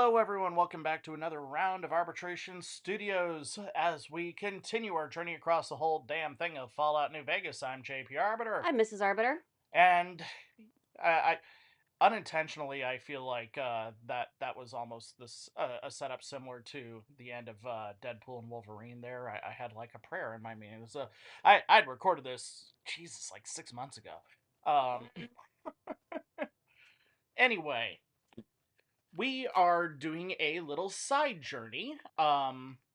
Hello, everyone. Welcome back to another round of Arbitration Studios as we continue our journey across the whole damn thing of Fallout New Vegas. I'm JP Arbiter, I'm Mrs. Arbiter. and I unintentionally I feel like that was almost a setup similar to the end of Deadpool and Wolverine. There, I had like a prayer in my meaning. It was I'd recorded this like 6 months ago. Anyway. We are doing a little side journey.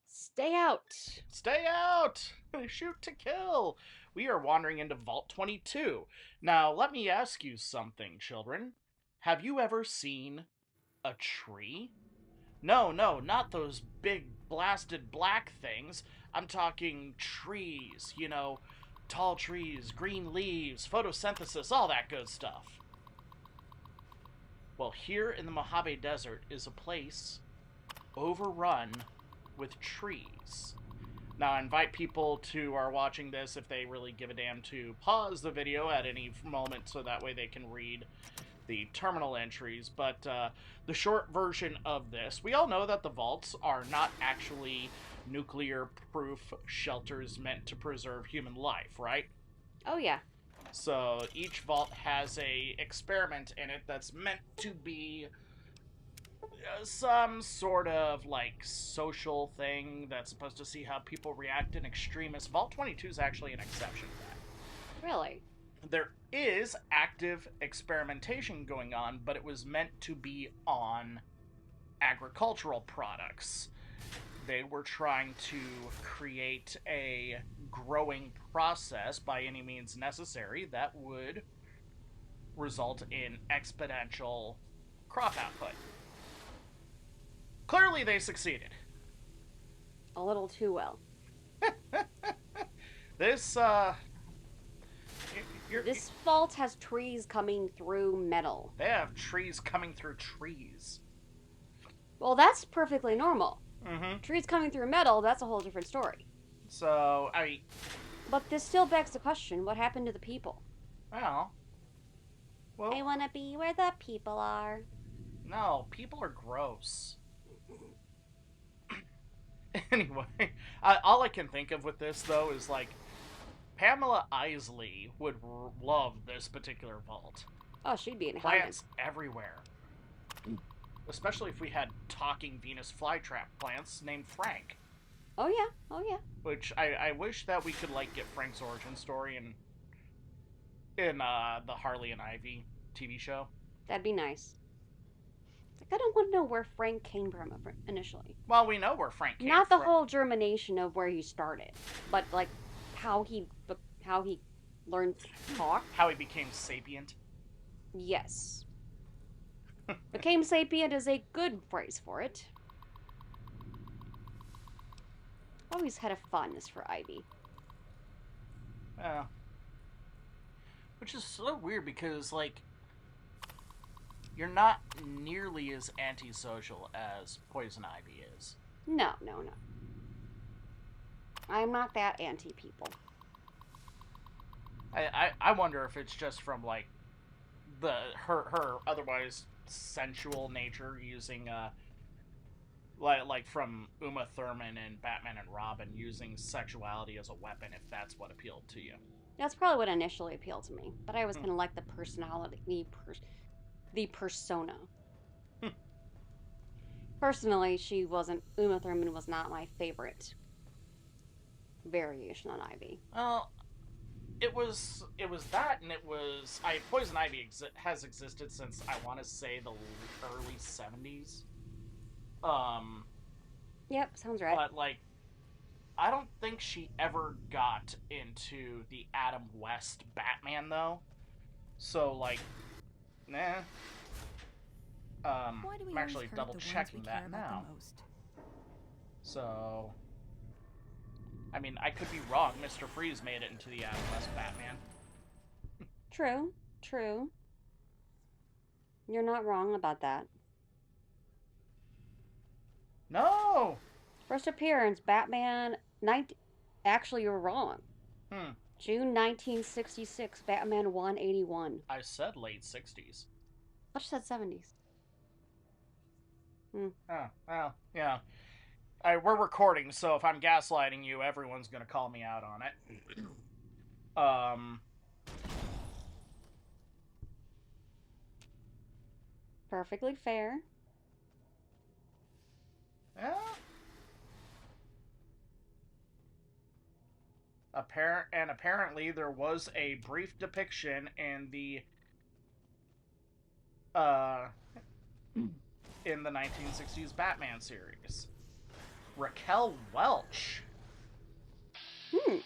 Stay out. Stay out! Shoot to kill! We are wandering into Vault 22. Now, let me ask you something, children. Have you ever seen a tree? No, not those big blasted black things. I'm talking trees, tall trees, green leaves, photosynthesis, all that good stuff. Well, here in the Mojave Desert is a place overrun with trees. Now, I invite people who are watching this, if they really give a damn, to pause the video at any moment so that way they can read the terminal entries. But the short version of this, we all know that the vaults are not actually nuclear-proof shelters meant to preserve human life, right? Oh, yeah. So each vault has a experiment in it that's meant to be some sort of like social thing that's supposed to see how people react in extremis. Vault 22 is actually an exception to that. Really? There is active experimentation going on, but it was meant to be on agricultural products. They were trying to create a growing process by any means necessary that would result in exponential crop output. Clearly they succeeded. A little too well. This This vault has trees coming through metal. They have trees coming through trees. Well, that's perfectly normal. Mm-hmm. Trees coming through metal, that's a whole different story. So, But this still begs the question, what happened to the people? well... I want to be where the people are. No, people are gross. Anyway, all I can think of with this, though, is, like, Pamela Isley would love this particular vault. Oh, she'd be in Plants everywhere. Especially if we had talking Venus flytrap plants named Frank. Oh, yeah. Which, I wish that we could, like, get Frank's origin story in the Harley and Ivy TV show. That'd be nice. Like, I don't want to know where Frank came from initially. Well, we know where Frank came from. Not the whole germination of where he started, but, like, how he learned to talk. How he became sapient. Yes. Became sapient is a good phrase for it. Always had a fondness for Ivy. Yeah. Which is so weird because, like, you're not nearly as antisocial as Poison Ivy is. No. I'm not that anti-people. I wonder if it's just from, like, her otherwise sensual nature using, like from Uma Thurman and Batman and Robin using sexuality as a weapon, if that's what appealed to you. That's probably what initially appealed to me, but I always kind of like the personality, the persona. Personally, Uma Thurman was not my favorite variation on Ivy. Well, it was that, and Poison Ivy has existed since, I want to say, the early 70s. Yep, sounds right. But, like, I don't think she ever got into the Adam West Batman, though. So, like, nah. I'm actually double-checking that now. So, I mean, I could be wrong. Mr. Freeze made it into the Adam West Batman. True. You're not wrong about that. No! First appearance, Batman... Actually, you're wrong. June 1966, Batman 181. I said late 60s. I just said 70s. Oh, well, yeah. We're recording, so if I'm gaslighting you, everyone's gonna call me out on it. Um, Perfectly fair. yeah. Apparently there was a brief depiction in the uh in the 1960s Batman series. Raquel Welch. Hmm.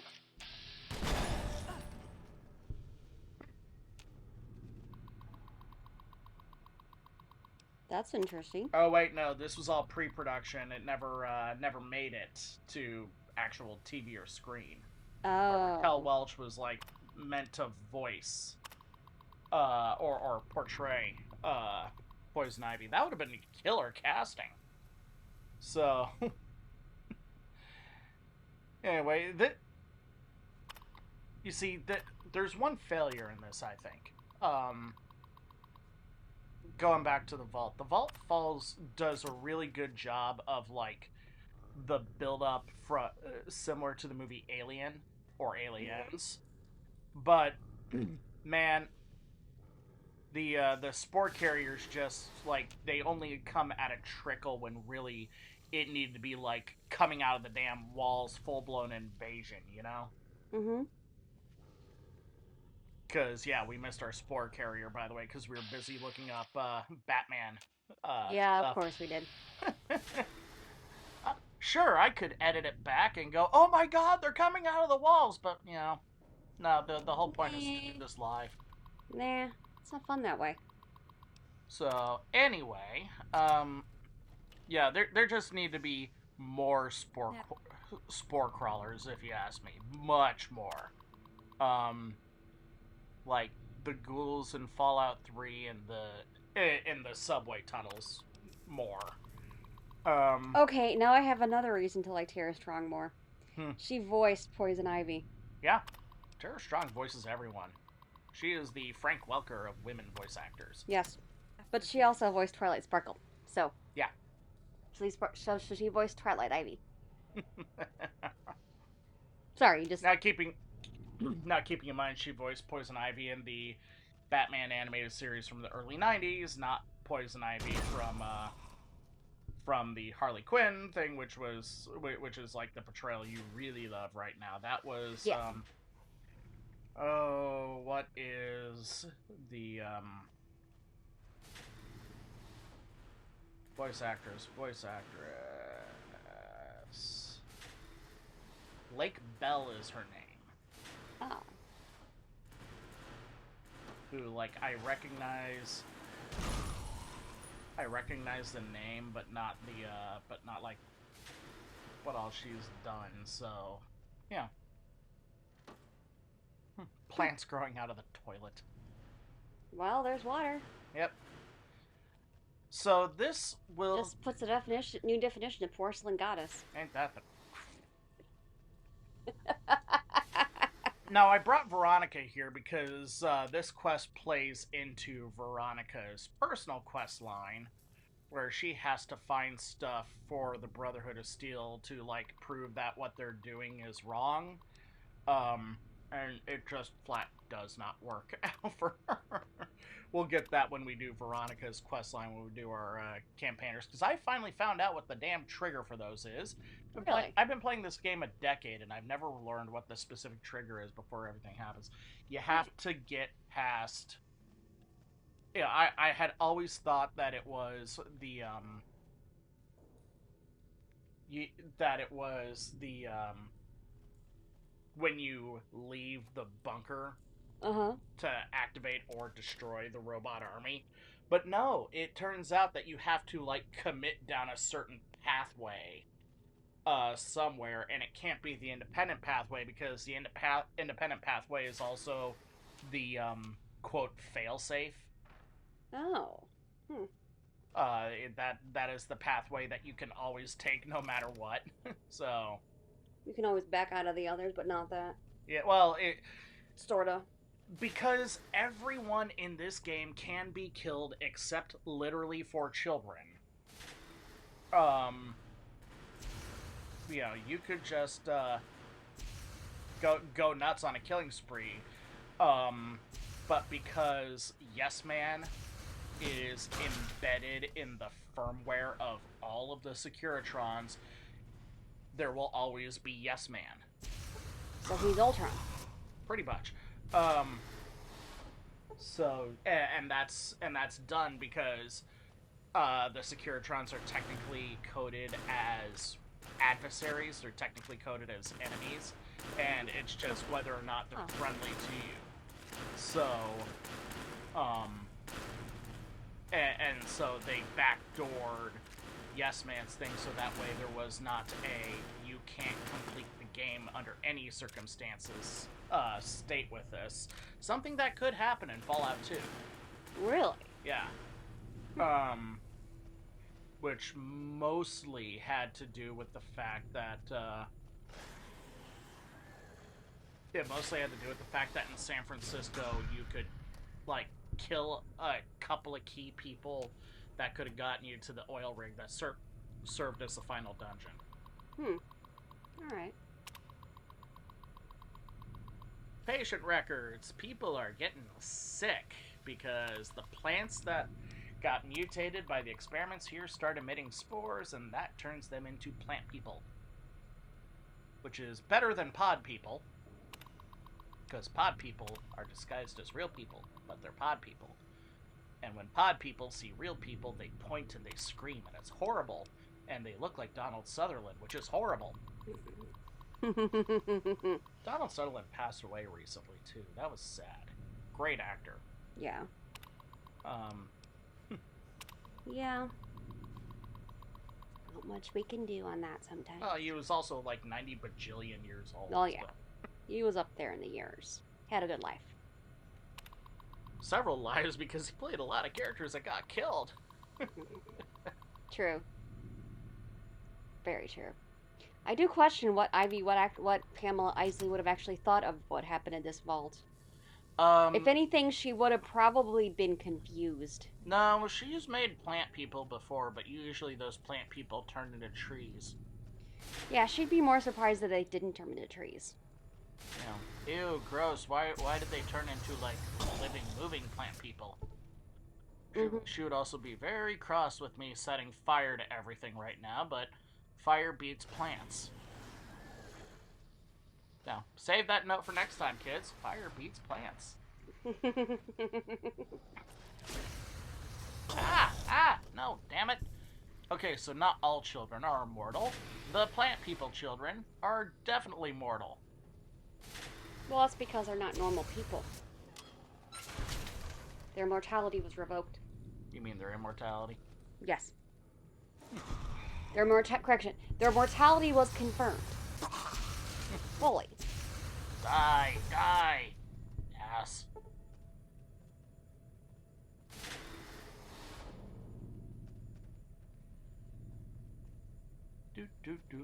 That's interesting. Oh wait, no, this was all pre-production. It never made it to actual TV or screen. But Raquel Oh. Welch was like meant to voice or portray Poison Ivy. That would have been killer casting. So anyway, you see that there's one failure in this, I think. Going back to the Vault. The Vault Falls does a really good job of like the build up similar to the movie Alien or Aliens. But man, the spore carriers just like they only come at a trickle when really it needed to be like coming out of the damn walls, full blown invasion, you know? Mm-hmm. Because yeah, we missed our spore carrier by the way because we were busy looking up Batman Yeah, of stuff. course we did. Sure, I could edit it back and go, "Oh my God, they're coming out of the walls," but you know, no. The whole point is to do this live. Nah, it's not fun that way. So anyway, yeah, there just need to be more spore crawlers, if you ask me, much more. Like the ghouls in Fallout 3 and the subway tunnels more. Okay, now I have another reason to like Tara Strong more. Hmm. She voiced Poison Ivy. Yeah, Tara Strong voices everyone. She is the Frank Welker of women voice actors. Yes, but she also voiced Twilight Sparkle. So yeah, so she voiced Twilight Ivy. Sorry, just not keeping in mind she voiced Poison Ivy in the Batman animated series from the early '90s, not Poison Ivy from the Harley Quinn thing, which is like the portrayal you really love right now. That was yes. What is the voice actress? Lake Bell is her name. Oh. Who like I recognize the name, but not like what all she's done. So, yeah. Plants growing out of the toilet. Well, there's water. Yep. So this will just puts a new definition of porcelain goddess. Ain't that the... Now, I brought Veronica here because this quest plays into Veronica's personal quest line, where she has to find stuff for the Brotherhood of Steel to, like, prove that what they're doing is wrong. And it just flat does not work out for her. We'll get that when we do Veronica's questline, when we do our campaigners, because I finally found out what the damn trigger for those is. Really? I've been playing this game a decade, and I've never learned what the specific trigger is before everything happens. You have to get past... Yeah, I had always thought that it was the, when you leave the bunker to activate or destroy the robot army. But no, it turns out that you have to, like, commit down a certain pathway somewhere, and it can't be the independent pathway because the independent pathway is also the, quote, failsafe. Oh. That is the pathway that you can always take no matter what. So... You can always back out of the others, but not that. Yeah, well, sorta. Because everyone in this game can be killed except literally for children. you know, you could just go nuts on a killing spree. But because Yes Man is embedded in the firmware of all of the Securitrons, there will always be Yes Man. So he's Ultron. Pretty much. And that's done because the Securitrons are technically coded as adversaries. They're technically coded as enemies, and it's just whether or not they're friendly to you. So, and so they backdoored Yes Man's thing so that way there was not a you can't complete the game under any circumstances state with this. Something that could happen in Fallout 2. Really? Yeah. Which mostly had to do with the fact that in San Francisco you could like kill a couple of key people that could have gotten you to the oil rig that served as the final dungeon. Alright. Patient records. People are getting sick because the plants that got mutated by the experiments here start emitting spores, and that turns them into plant people. Which is better than pod people. Because pod people are disguised as real people, but they're pod people. And when pod people see real people, they point and they scream, and it's horrible. And they look like Donald Sutherland, which is horrible. Donald Sutherland passed away recently, too. That was sad. Great actor. Yeah. Yeah. Not much we can do on that sometimes. Well, he was also like 90 bajillion years old. Oh, yeah. He was up there in the years. Had a good life. Several lives because he played a lot of characters that got killed. True. Very true. I do question what Pamela Isley would have actually thought of what happened in this vault. If anything, she would have probably been confused. No, she's made plant people before, but usually those plant people turn into trees. Yeah, she'd be more surprised that they didn't turn into trees. You know, ew, gross. Why did they turn into, like, living, moving plant people? She would also be very cross with me setting fire to everything right now, but fire beats plants. Now, save that note for next time, kids. Fire beats plants. No, damn it. Okay, so not all children are immortal. The plant people children are definitely mortal. Well, that's because they're not normal people. Their mortality was revoked. You mean their immortality? Yes. Their mortality was confirmed. Fully. Die! Ass.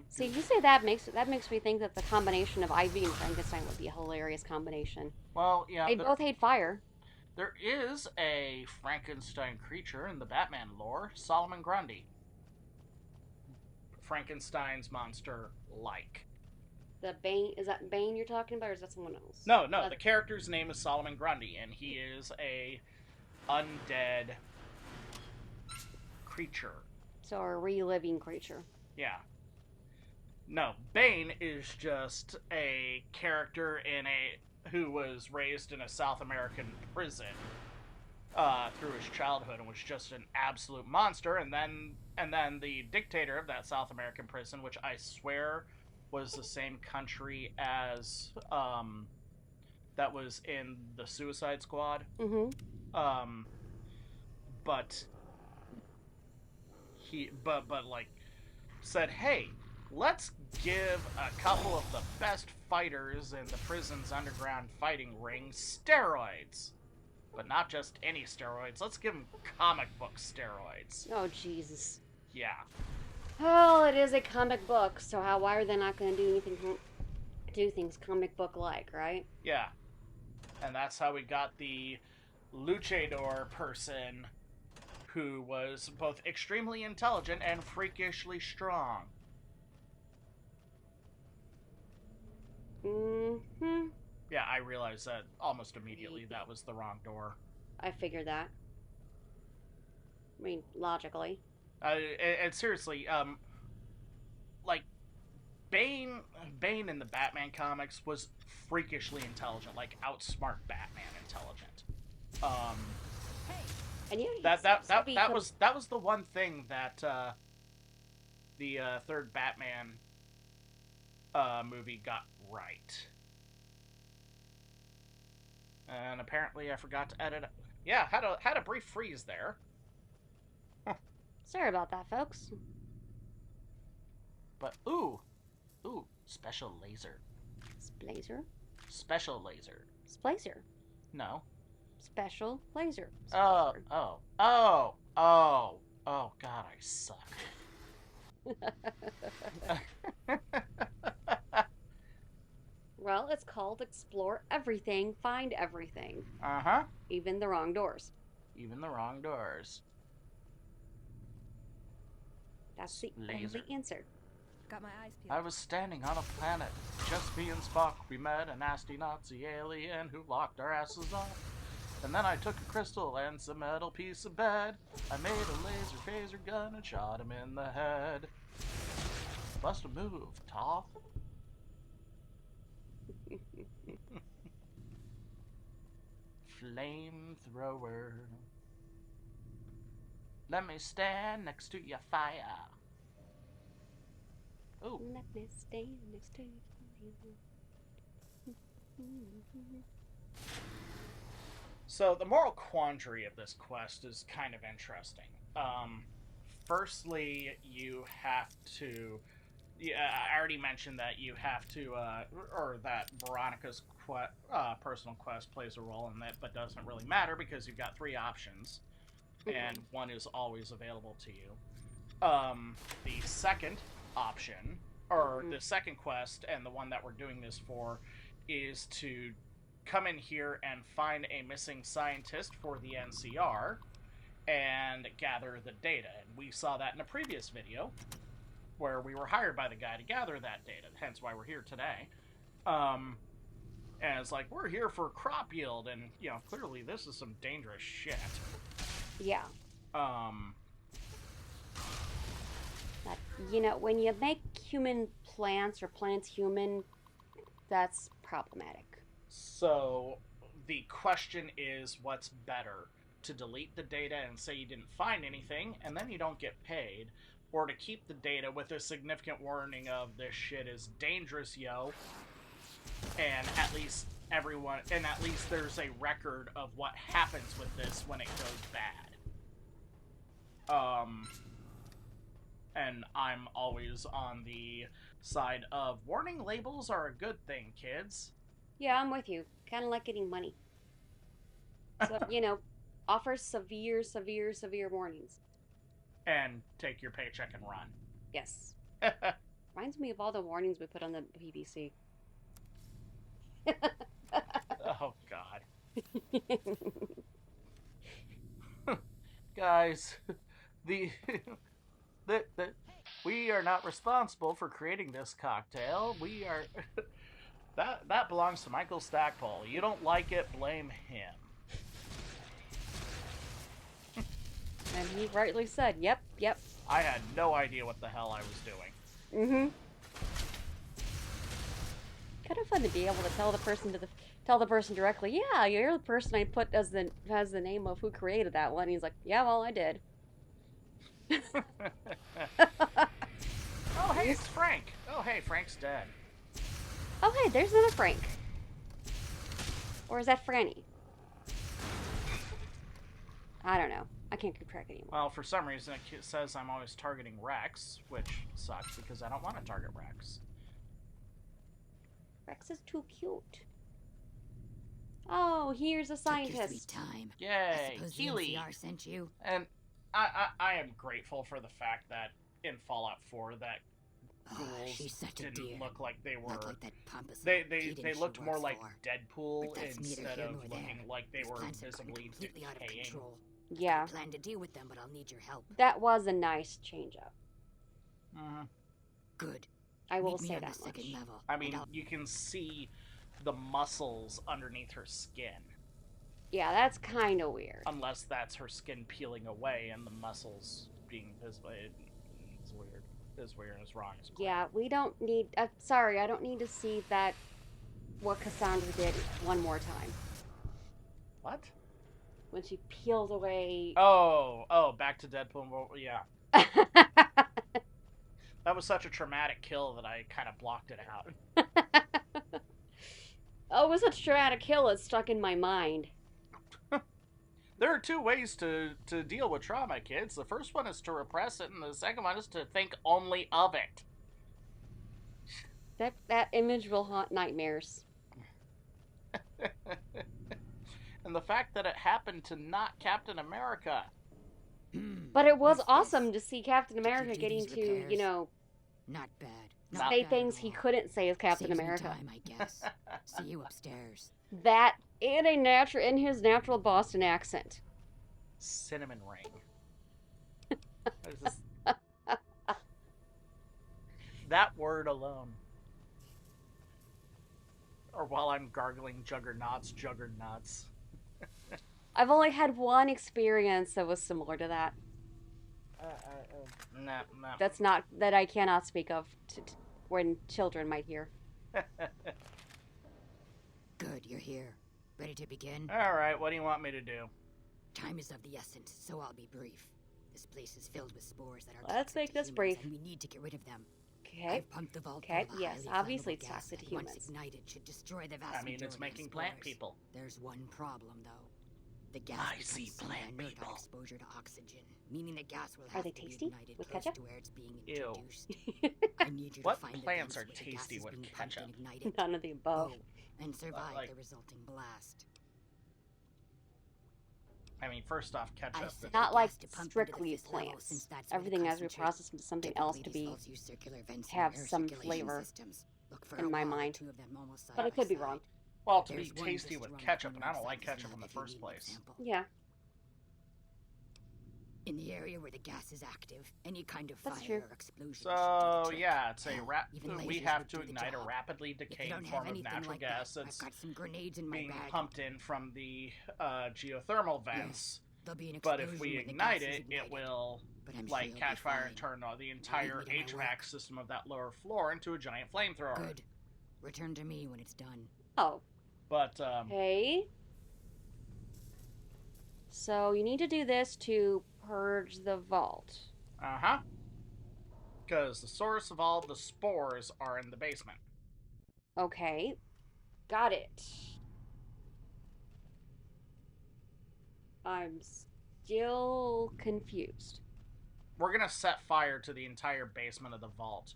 See, you say that makes me think that the combination of Ivy and Frankenstein would be a hilarious combination. Well, yeah. They both hate fire. There is a Frankenstein creature in the Batman lore, Solomon Grundy. Frankenstein's monster-like. The Bane, is that Bane you're talking about, or is that someone else? No, the character's name is Solomon Grundy, and he is a undead creature. So a reliving creature. Yeah. No, Bane is just a character who was raised in a South American prison through his childhood and was just an absolute monster, and then the dictator of that South American prison, which I swear was the same country as that was in the Suicide Squad. But like said, hey, let's give a couple of the best fighters in the prison's underground fighting ring steroids. But not just any steroids. Let's give them comic book steroids. Oh, Jesus. Yeah. Well, it is a comic book, so why are they not going to do things comic book-like, right? Yeah. And that's how we got the luchador person who was both extremely intelligent and freakishly strong. Mm-hmm. Yeah, I realized that almost immediately that was the wrong door. I figured that. I mean, logically. And seriously, like, Bane in the Batman comics was freakishly intelligent, like outsmart Batman intelligent. And yeah, that was the one thing that the third Batman movie got right. And apparently I forgot to edit. Yeah, had a brief freeze there. Sorry about that, folks. But ooh, special laser. Blazer? Special laser. Splacer. No. Special laser. Oh, God, I suck. Well, it's called Explore Everything, Find Everything. Uh-huh. Even the wrong doors. Even the wrong doors. That's the only answer. Got my eyes peeled. I was standing on a planet. Just me and Spock. We met a nasty Nazi alien who locked our asses up. And then I took a crystal and some metal piece of bed. I made a laser phaser gun and shot him in the head. Must have moved, Toph. Flamethrower. Let me stand next to your fire. Oh. Let me stand next to you. So the moral quandary of this quest is kind of interesting. Firstly, you have to. I already mentioned that you have to, or that Veronica's personal quest plays a role in that, but doesn't really matter because you've got 3 options, and one is always available to you. The second option, or the second quest, and the one that we're doing this for, is to come in here and find a missing scientist for the NCR and gather the data. And we saw that in a previous video where we were hired by the guy to gather that data, hence why we're here today. And it's like, we're here for crop yield, and, you know, clearly this is some dangerous shit. Yeah. But, you know, when you make human plants or plants human, that's problematic. So, the question is, what's better? To delete the data and say you didn't find anything, and then you don't get paid, or to keep the data with a significant warning of this shit is dangerous, yo, and at least there's a record of what happens with this when it goes bad. And I'm always on the side of warning labels are a good thing, kids. Yeah, I'm with you. Kind of like getting money. So, you know, offer severe warnings. And take your paycheck and run. Yes. Reminds me of all the warnings we put on the BBC. Oh, God. Guys, we are not responsible for creating this cocktail. We are... that belongs to Michael Stackpole. You don't like it, blame him. And he rightly said, yep. I had no idea what the hell I was doing. Mm-hmm. Kind of fun to be able to tell the person directly, yeah, you're the person I put as has the name of who created that one. He's like, yeah, well, I did. Oh, hey, it's Frank. Oh, hey, Frank's dead. Oh, hey, there's another Frank. Or is that Franny? I don't know. I can't keep track anymore. Well, for some reason it says I'm always targeting Rex, which sucks because I don't want to target Rex. Rex is too cute. Oh, here's a scientist. Took your sweet time. Yay, I suppose Keely. the NCR sent you. And I am grateful for the fact that in Fallout 4 that ghouls didn't look like they were. Not like that pompous They looked more like for. Deadpool But that's neither instead here of nor looking there. like they Your were plans have gotten visibly completely out of decaying. control. Yeah. I plan to deal with them, but I'll need your help. That was a nice change up. Good. I will Meet me say on that the second much. level. I mean, you can see the muscles underneath her skin. Yeah, that's kind of weird. Unless that's her skin peeling away and the muscles being visible. It's weird. It's weird. It's wrong. It's yeah, we don't need... sorry, I don't need to see that... what Cassandra did one more time. What? When she peels away... Oh, back to Deadpool. Yeah. That was such a traumatic kill that I kind of blocked it out. Oh, it was such a traumatic kill, it's stuck in my mind. There are two ways to deal with trauma, kids. The first one is to repress it, and the second one is to think only of it. That image will haunt nightmares. And the fact that it happened to not Captain America. But it was What's awesome this? to see Captain Did you America do getting these to, repairs? you know, Not bad. say bad things at he all. couldn't say as Captain Saves me America. time, I guess. See you upstairs. That in his natural Boston accent. Cinnamon ring. This... that word alone. Or while I'm gargling juggernauts. I've only had one experience that was similar to that. Nah. That's not, that I cannot speak of when children might hear. Good, you're here. Ready to begin? Alright, what do you want me to do? Time is of the essence, so I'll be brief. This place is filled with spores that are Let's toxic make to this humans, brief. and we need to get rid of them. Okay. I've pumped the vault Okay, full of yes, highly obviously flammable it's gas toxic to that, once humans. ignited, should destroy the vast I mean, it's majority of making the plant spores. people. There's one problem, though. The gas I becomes see plant semi-inert people. on exposure to oxygen, meaning the gas will Are have they to be tasty? ignited With close ketchup? to where it's being Ew. introduced. I need you What to find plants the are vents where the gas tasty is with being pumped ketchup? and ignited. None of the above. Oh, and survive like- the resulting blast. I mean, first off, ketchup. I said Not the like gas to pump into strictly the fifth level, plants. since that's where the Everything as we concentrate- process into something else to Typically, be these valves use circular vents in have their air some circulation flavor systems. Look for in a my wall or mind. two of them almost side But I by could be side. wrong. Well, to be There's one tasty just with around the ketchup, corner and I don't inside like this ketchup lab in the if you first need an place. example. Yeah, In the area where the gas is active, any kind of That's fire true. or explosion should do So, the trick. yeah, it's a Hell, even we lasers have would to do the ignite a job. rapidly If you decaying don't have form of anything natural like gas that, that's I've got some grenades in my being bag. pumped in from the geothermal vents. There'll be an But if explosion we when the ignite gas is it, it ignited. will But I'm sure like you'll catch be fire fine. and turn the entire leave me to my HVAC work. system of that lower floor into a giant flamethrower. Good. Return to me when it's done. Oh, But okay. So you need to do this to purge the vault. because the source of all the spores are in the basement. Okay. Got it. I'm still confused. We're gonna set fire to the entire basement of the vault.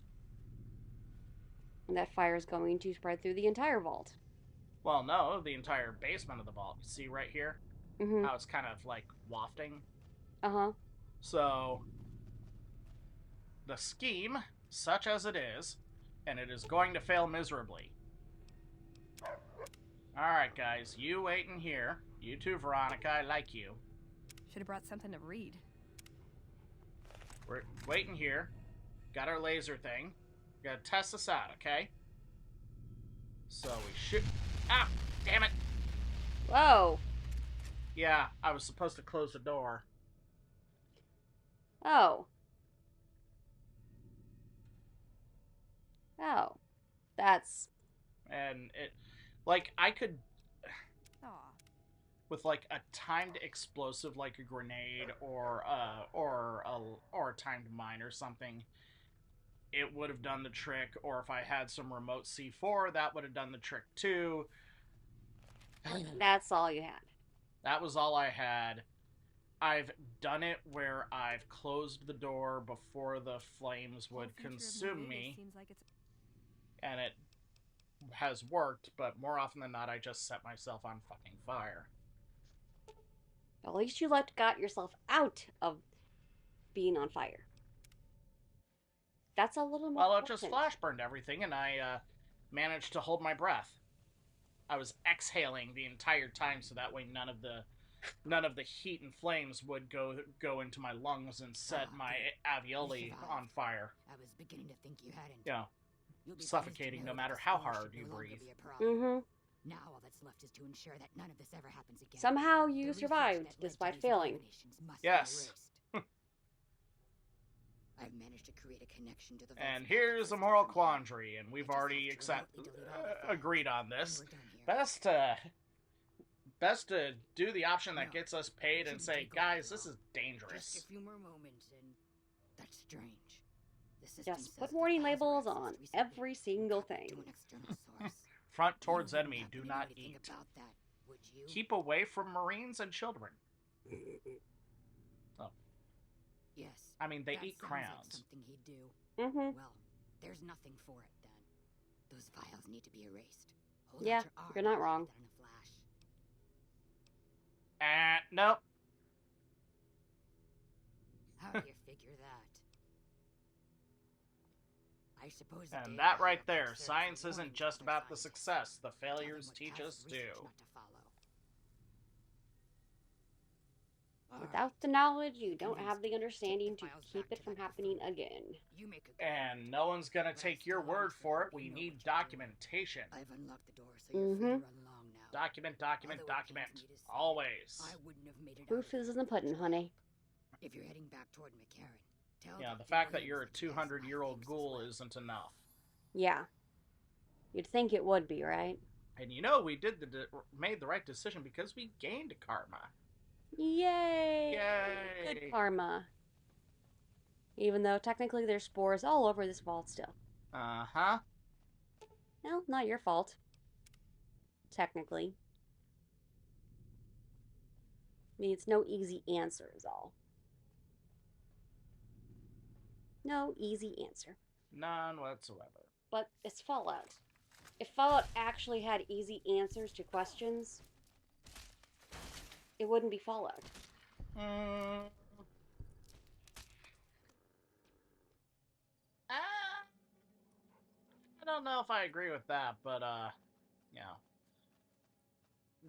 And that fire is going to spread through the entire vault. Well, no, the entire basement of the vault. You see right here? Mm-hmm. How it's kind of like wafting? Uh-huh. So, the scheme, such as it is, and it is going to fail miserably. Alright, guys, you wait in here. You too, Veronica, I like you. Should have brought something to read. We're waiting here. Got our laser thing. Gotta test this out, okay? So we shoot. Ah! Damn it! Whoa. Yeah, I was supposed to close the door. Oh. Oh. That's... And it... Like, I could... Aw. With, like, a timed explosive, like a grenade, or a timed mine or something, it would have done the trick. Or if I had some remote C4, that would have done the trick, too. That's all you had. That was all I had. I've done it where I've closed the door before the flames would Whole future of consume New Vegas me, seems like it's... and it has worked, but more often than not, I just set myself on fucking fire. At least you got yourself out of being on fire. That's a little more Well, it just important. flash burned everything, and I managed to hold my breath. I was exhaling the entire time, so that way none of the none of the heat and flames would go into my lungs and set my alveoli on fire. I was beginning to think you hadn't. Yeah, You'll be suffocating pleased to no know matter that how this war hard should you no longer breathe. be a problem. Mm-hmm. Now all that's left is to ensure that none of this ever happens again. Somehow The you research survived, that led to despite these failing. abominations must be Yes. erased. I've managed to create a connection to the And Vault-Tec here's a system moral from here. quandary, and we've I just already have to remotely delete all the files, agreed on and this. we're done here. Best to do the option that No, gets us paid and shouldn't say, take all that guys, this long. is dangerous. Just a few more moments, and that's strange. The system Just says put the warning files are labels accessed on recently. every single To thing. an external source. Front towards You wouldn't enemy, happen do to not know anything eat. about that, would you? Keep away from Marines and children. Oh, Yes. I mean, they that eat sounds crowns. Like something he'd do. Mm-hmm. Well, there's nothing for it then. Those files need to be erased. Hold Yeah, out your arm you're not and I'll wrong. get that in a flash. Nope. How do you figure that? I suppose. the And data that I right have there, could serve as a science warning isn't to just other about the scientists, success, the telling failures what teach paths us of research too. not to follow. Without the knowledge, you don't have the understanding to keep it from happening again. You make a And no one's gonna take your word for it, we need documentation. I've unlocked the door, so you're free to run along now. Document, document, Although it document. pains me to say, Always. I wouldn't have made it out Proof of is in the pudding, honey. If you're heading back toward McCarran, tell Yeah, the Dr. fact that Williams you're a that he has my 200-year-old thanks as ghoul well. isn't enough. Yeah. You'd think it would be, right? And you know we made the right decision because we gained karma. Yay! Yay! Good karma. Even though technically there's spores all over this vault still. Uh-huh. Well, not your fault. Technically. I mean, it's no easy answer is all. No easy answer. None whatsoever. But it's Fallout. If Fallout actually had easy answers to questions, it wouldn't be Fallout. I don't know if I agree with that, but, you know.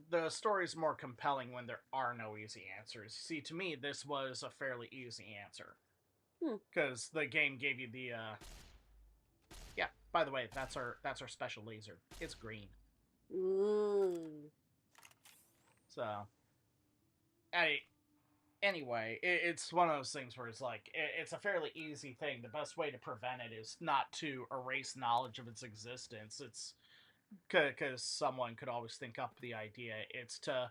The story's more compelling when there are no easy answers. See, to me, this was a fairly easy answer. Because the game gave you the, Yeah, by the way, that's our special laser. It's green. Ooh. So... Anyway, it's one of those things where it's like, it's a fairly easy thing. The best way to prevent it is not to erase knowledge of its existence. It's because someone could always think up the idea. It's to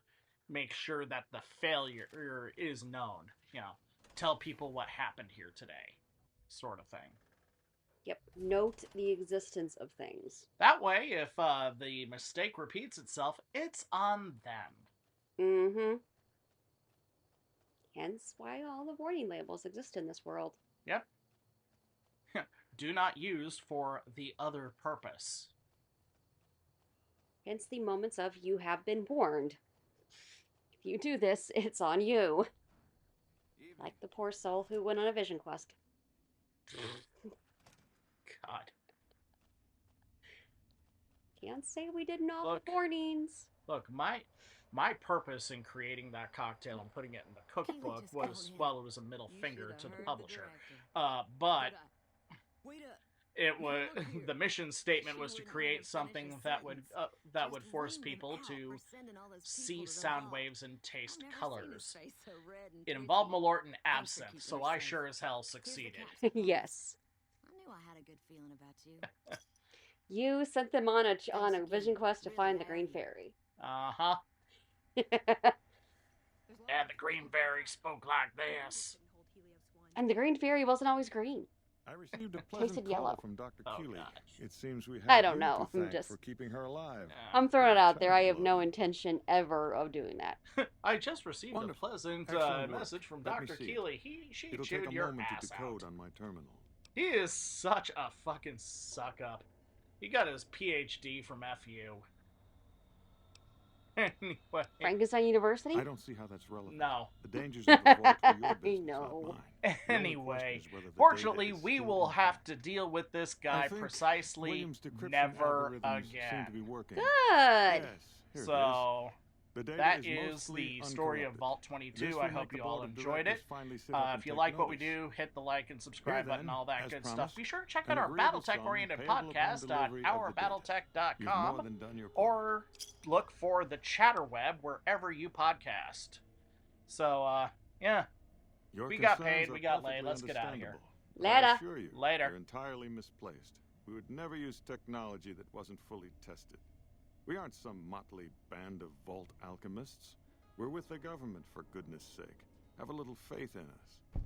make sure that the failure is known. You know, tell people what happened here today, sort of thing. Yep. Note the existence of things. That way, if the mistake repeats itself, it's on them. Mm-hmm. Hence why all the warning labels exist in this world. Yep. Do not use for the other purpose. Hence the moments of you have been warned. If you do this, it's on you. Like the poor soul who went on a vision quest. God. Can't say we didn't all Look. the warnings. Look, my purpose in creating that cocktail and putting it in the cookbook just was, own well, it was a middle You finger should to have the heard publisher. director. But Wait up. it Now was look here. the mission statement She was to wouldn't let create him something finish his that would sentence. Just force reamed him people out to for sending all those see people to the sound vault. waves and taste I've never seen colors. his face so red and It involved twitchy. Malorton Thanks for absent, keeping so her I safe. sure as hell Here's the succeeded. capsule. Yes. I knew I had a good feeling about you. You sent them on a again. vision quest to Really find the have Green you. Fairy. Uh-huh. There's And the Green Fairy spoke like this. And the Green Fairy wasn't always green. I received a pleasant Tasted call yellow. from Dr. Oh, Keeley. gosh. It seems we have I don't you know. to I'm thank just- for keeping her alive. I'm throwing it out there. I have no Blood. intention ever of doing that. I just received Wonderful. a pleasant Excellent work. message from Let me Dr. see it. Keeley. She It'll take chewed a your moment to ass decode out. on my terminal. He is such a fucking suck-up. He got his PhD from FU. Anyway. Frankenstein University? I don't see how that's relevant. No. The dangers of the vault are your I business, know. not mine. The only Anyway, question is whether the fortunately, data is we still will intact. have to deal with this guy I think precisely Williams' decryption never algorithms seem to again. be working. Good. Yes, here it is. So, The data that is is mostly the story of uncorrupted. Vault This 22. will I make hope the you all board of enjoyed it. directors finally sit up and If you take like what we notice. do, hit the like and subscribe Here button, then, all that as good stuff. promised, Be sure to check an out our agreeable sum Battletech-oriented payable upon podcast on delivery of the data. You've more ourbbattletech.com, than done your part. or look for the Chatterweb wherever you podcast. So, yeah, Your we got concerns paid, are we got laid. perfectly Let's get out of here. understandable. But I Later. assure you, Later. They're entirely misplaced. We would never use technology that wasn't fully tested. We aren't some motley band of vault alchemists. We're with the government, for goodness sake. Have a little faith in us.